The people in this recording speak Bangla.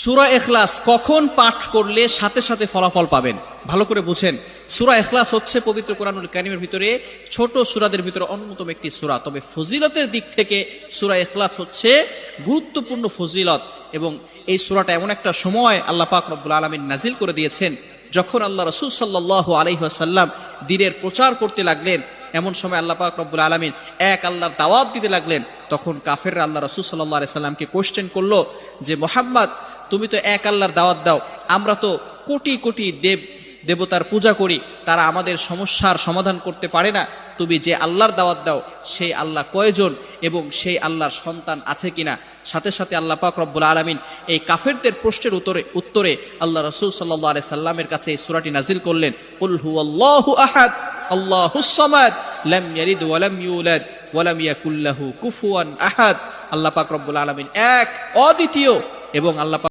সূরা ইখলাস কখন পাঠ করলে সাথে সাথে ফলাফল পাবেন? ভালো করে বুঝেন, সূরা ইখলাস হচ্ছে পবিত্র কোরআনুল কারীমের ভিতরে ছোট সূরাদের ভিতরে অন্যতম একটি সূরা। তবে ফজিলতের দিক থেকে সূরা ইখলাস হচ্ছে গুরুত্বপূর্ণ ফজিলত, এবং এই সূরাটা এমন একটা সময় আল্লাহ পাক রব্বুল আলামিন নাজিল করে দিয়েছেন যখন আল্লাহ রাসূল সাল্লাল্লাহু আলাইহি ওয়াসাল্লাম দ্বীনের প্রচার করতে লাগলেন। এমন সময় আল্লাহ পাক রব্বুল আলামিন এক আল্লাহর দাওয়াত দিতে লাগলেন। তখন কাফেররা আল্লাহ রাসূল সাল্লাল্লাহু আলাইহি সাল্লামকে কোশ্চেন করলো যে, মুহাম্মদ, তুমি তো এক আল্লাহর দাওয়াত দাও, আমরা তো কোটি কোটি দেবতার পূজা করি, তারা আমাদের সমস্যার সমাধান করতে পারে না। তুমি যে আল্লাহর দাওয়াত দাও সেই আল্লাহ কয়জন এবং সেই আল্লাহর সন্তান আছে কিনা? সাথে সাথে আল্লাহ পাক রব্বুল আলামিন এই কাফেরদের প্রশ্নের উত্তরে আল্লাহ রাসূল সাল্লাল্লাহু আলাইহি সাল্লামের কাছে এই সূরাটি নাজিল করলেন, কুল হুয়াল্লাহু আহাদ আল্লাহুস সামাদ লাম ইয়ালিদ ওয়া লাম ইউলাদ ওয়া লাম ইয়াকুল লাহু কুফুয়ান আহাদ। আল্লাহ পাক রব্বুল আলামিন এক, অদ্বিতীয়, এবং আল্লাহ